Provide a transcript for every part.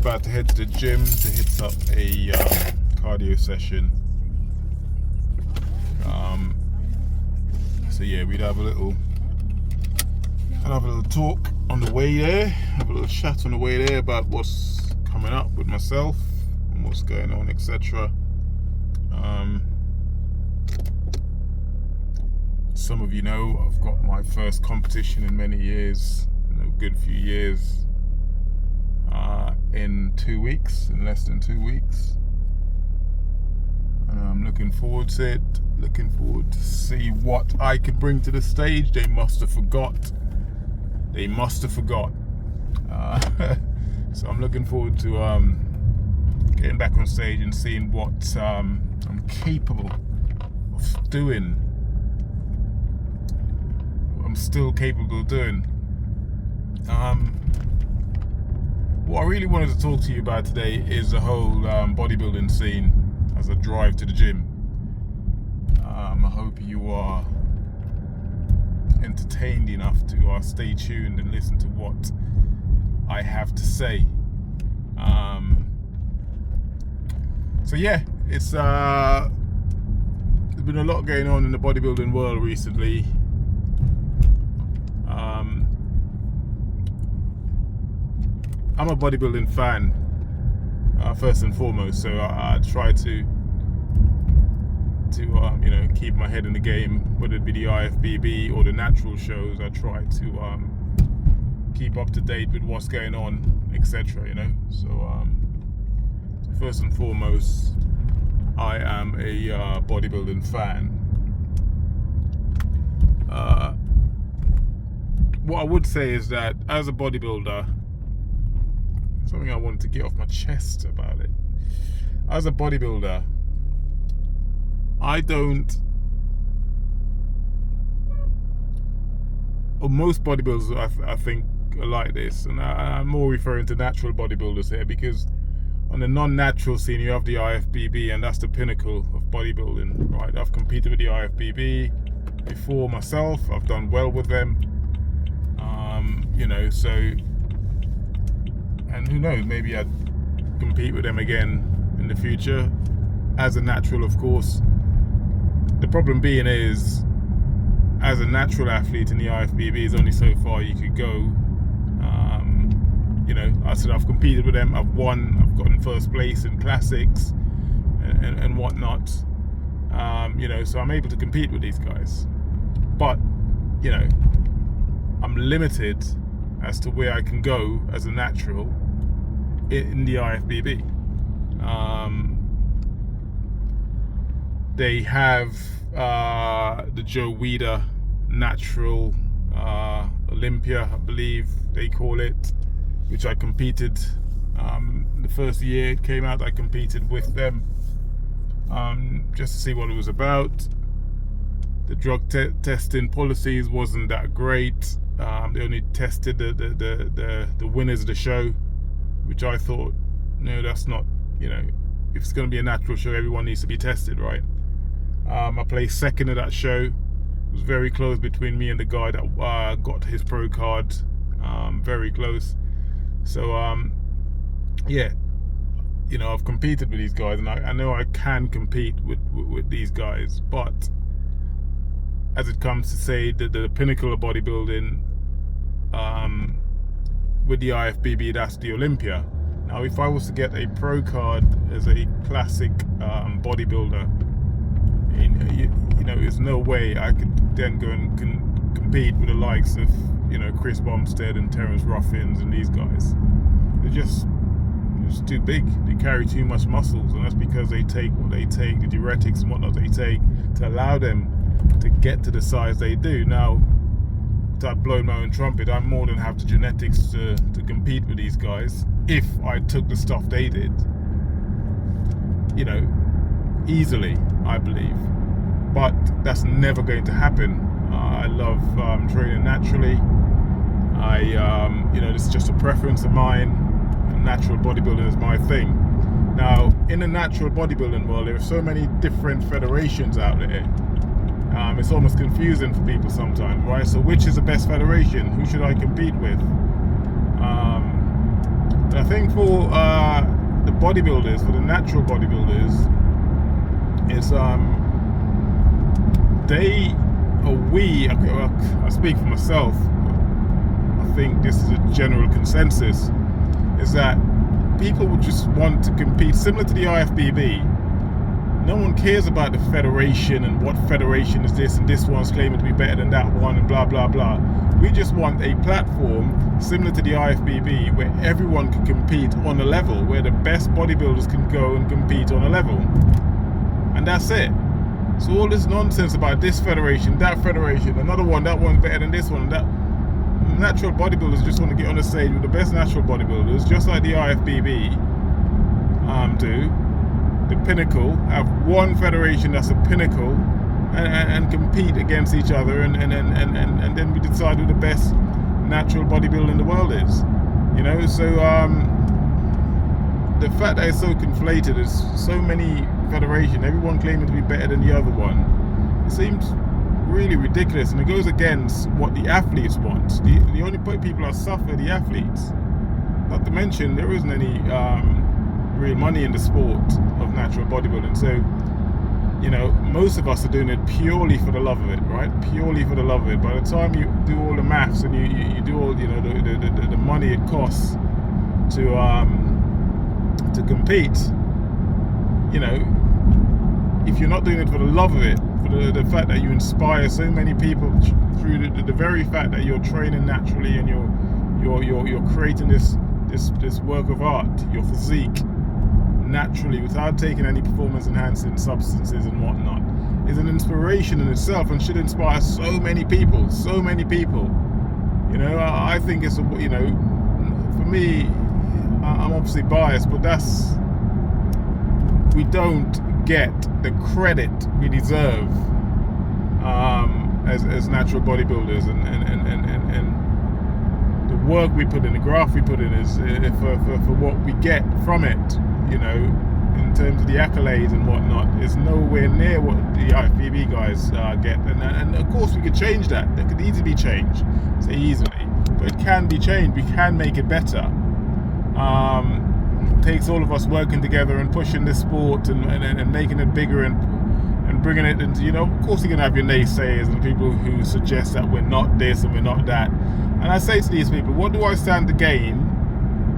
about to head to the gym to hit up a cardio session. So yeah, we'd have a little talk on the way there, have a little chat on the way there about what's coming up with myself and what's going on, etc. Some of you know I've got my first competition in many years, in a good few years, in 2 weeks, in less than 2 weeks. And I'm looking forward to it, looking forward to see what I can bring to the stage. They must have forgot. So I'm looking forward to getting back on stage and seeing what I'm capable of doing. What I'm still capable of doing. What I really wanted to talk to you about today is the whole bodybuilding scene as I drive to the gym. I hope you are entertained enough to stay tuned and listen to what I have to say. So yeah, it's there's been a lot going on in the bodybuilding world recently. I'm a bodybuilding fan, first and foremost, so I try to keep my head in the game, whether it be the IFBB or the natural shows. I try to keep up to date with what's going on, etc. So first and foremost, I am a bodybuilding fan. What I would say is that as a bodybuilder, something I wanted to get off my chest about it. As a bodybuilder, most bodybuilders I think are like this, and I'm more referring to natural bodybuilders here, because on the non-natural scene you have the IFBB, and that's the pinnacle of bodybuilding, right? I've competed with the IFBB before myself. I've done well with them, so, and who knows, maybe I'd compete with them again in the future as a natural, of course. The problem being is, as a natural athlete in the IFBB, is only so far you could go. I said I've competed with them, I've won, I've gotten first place in classics and whatnot. So I'm able to compete with these guys. But, I'm limited as to where I can go as a natural in the IFBB. They have the Joe Weider Natural Olympia, I believe they call it, which I competed the first year it came out. I competed with them just to see what it was about. The drug testing policies wasn't that great. They only tested the winners of the show, which I thought, no, that's not, if it's going to be a natural show, everyone needs to be tested, right? I placed second at that show. It was very close between me and the guy that got his pro card. Very close. So I've competed with these guys, and I know I can compete with these guys, but as it comes to say the pinnacle of bodybuilding, with the IFBB, that's the Olympia. Now, if I was to get a pro card as a classic bodybuilder, there's no way I could then go and compete with the likes of Chris Bumstead and Terence Ruffins and these guys. They're just too big. They carry too much muscles, and that's because they take what they take, the diuretics and whatnot they take, to allow them to get to the size they do. Now, without blowing my own trumpet, I'm more than have the genetics to compete with these guys if I took the stuff they did, easily, I believe. But that's never going to happen. I love training naturally. This is just a preference of mine. Natural bodybuilding is my thing. Now, in the natural bodybuilding world, there are so many different federations out there. It's almost confusing for people sometimes, right? So which is the best federation? Who should I compete with? And I think for the bodybuilders, for the natural bodybuilders, it's I speak for myself, but I think this is a general consensus, is that people would just want to compete similar to the IFBB. No one cares about the federation and what federation is this and this one's claiming to be better than that one and blah blah blah. We just want a platform similar to the IFBB where everyone can compete on a level, where the best bodybuilders can go and compete on a level, and that's it. So all this nonsense about this federation, that federation, another one, that one's better than this one, that natural bodybuilders just want to get on the stage with the best natural bodybuilders, just like the IFBB do. The pinnacle, have one federation that's a pinnacle, and compete against each other, and then we decide who the best natural bodybuilder in the world is. So the fact that it's so conflated, is so many federations, everyone claiming to be better than the other one, it seems really ridiculous, and it goes against what the athletes want. The only people that suffer are the athletes. Not to mention, there isn't any real money in the sport of natural bodybuilding. So, most of us are doing it purely for the love of it, right? Purely for the love of it. By the time you do all the maths and you do all, the money it costs to compete, if you're not doing it for the love of it, for the fact that you inspire so many people through the very fact that you're training naturally and you're creating this work of art, your physique, naturally, without taking any performance enhancing substances and whatnot, is an inspiration in itself and should inspire so many people. I think it's for me, I'm obviously biased, but we don't get the credit we deserve as natural bodybuilders, and the work we put in, the graft we put in, is for what we get from it, in terms of the accolades and whatnot, is nowhere near what the IFBB guys get. And of course we could change that. That could easily be changed, say easily, but it can be changed. We can make it better. It takes all of us working together and pushing this sport and making it bigger and bringing it into, of course you're going to have your naysayers and people who suggest that we're not this and we're not that. And I say to these people, what do I stand to gain?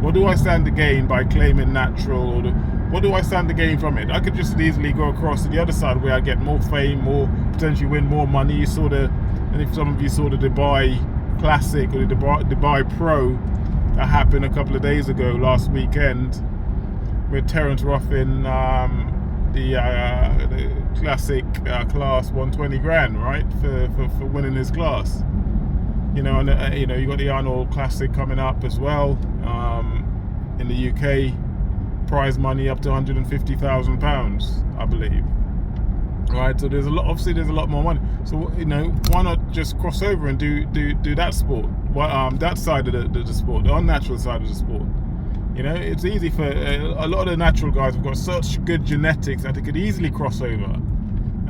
What do I stand to gain by claiming natural? What do I stand to gain from it? I could just easily go across to the other side where I get more fame, potentially win more money. And if some of you saw the Dubai Classic or the Dubai Pro that happened a couple of days ago, last weekend, with Terence Ruffin, the classic class won 20 grand, right, for winning his class. You got the Arnold Classic coming up as well, in the UK, prize money up to £150,000, I believe. Right, so there's a lot more money. So why not just cross over and do that sport? That side of the sport, the unnatural side of the sport. It's easy for a lot of the natural guys have got such good genetics that they could easily cross over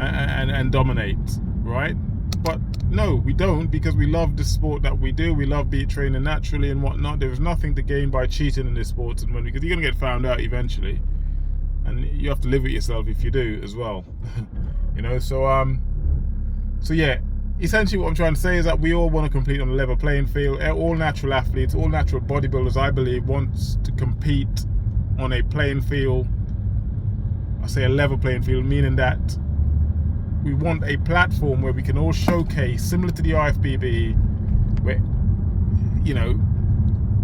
and dominate, right? But no, we don't, because we love the sport that we do. We love training naturally and whatnot. There's nothing to gain by cheating in this sport, because you're gonna get found out eventually, and you have to live with yourself if you do as well. So yeah, essentially what I'm trying to say is that we all want to compete on a level playing field. All natural athletes, all natural bodybuilders, I believe, want to compete on a playing field. I say a level playing field, meaning that we want a platform where we can all showcase, similar to the IFBB, where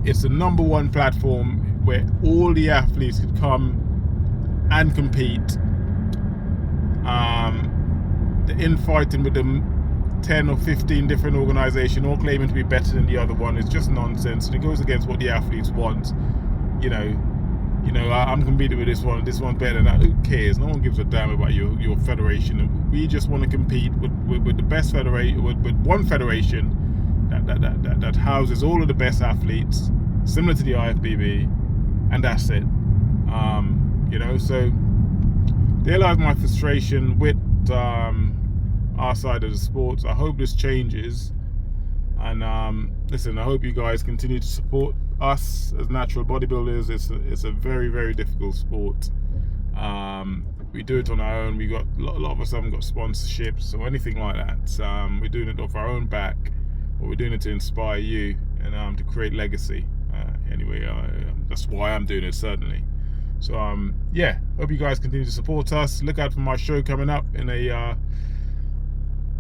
it's the number one platform where all the athletes could come and compete. The infighting with them 10 or 15 different organizations all claiming to be better than the other one is just nonsense, and it goes against what the athletes want. I'm competing with this one better than that. Who cares? No one gives a damn about your federation. We just want to compete with the best federation, with one federation that houses all of the best athletes, similar to the IFBB, and that's it. So there lies my frustration with our side of the sports. I hope this changes. And listen, I hope you guys continue to support us as natural bodybuilders. It's a very, very difficult sport. We do it on our own. We got a lot of us haven't got sponsorships or anything like that. We're doing it off our own back, but we're doing it to inspire you and to create legacy. Anyway, that's why I'm doing it, certainly. So yeah, hope you guys continue to support us. Look out for my show coming up in a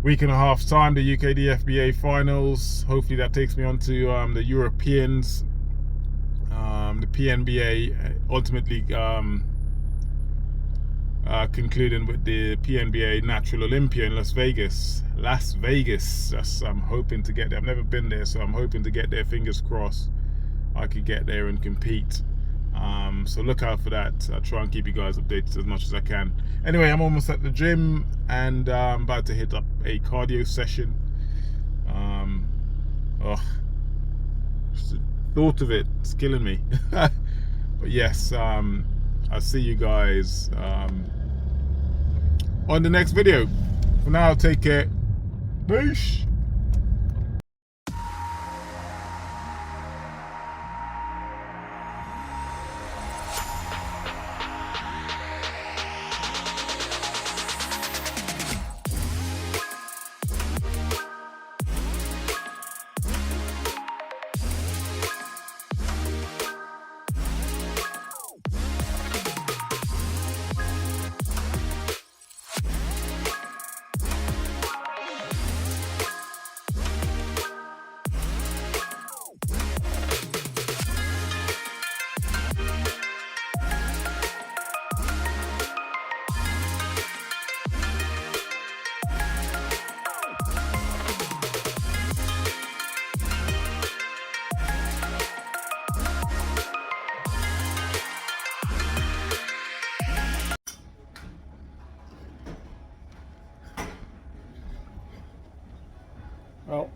week and a half's time, the ukdfba finals. Hopefully that takes me on to the Europeans, the pnba, ultimately concluding with the pnba Natural Olympia in Las Vegas. I'm hoping to get there. I've never been there, so I'm hoping to get there. Fingers crossed I could get there and compete. So look out for that. I'll try and keep you guys updated as much as I can. Anyway, I'm almost at the gym, and I'm about to hit up a cardio session. Just the thought of it's killing me. But yes, I'll see you guys on the next video. For now, take care. Peace. Well,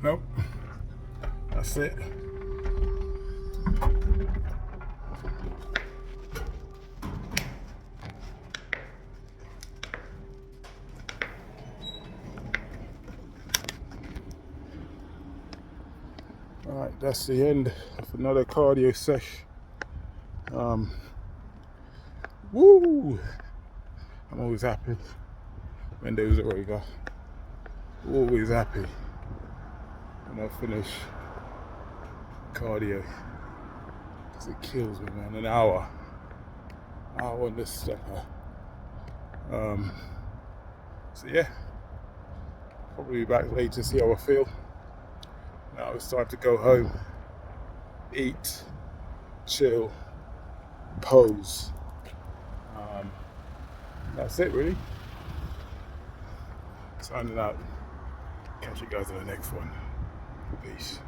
nope, that's it. Alright, that's the end of another cardio sesh. Woo! I'm always happy when there's a rigor. Always happy when I finish cardio, because it kills me, man. An hour on this stepper. So yeah, probably be back later to see how I feel. Now it's time to go home, eat, chill, pose. That's it, really. Signing out. Catch you guys in the next one. Peace.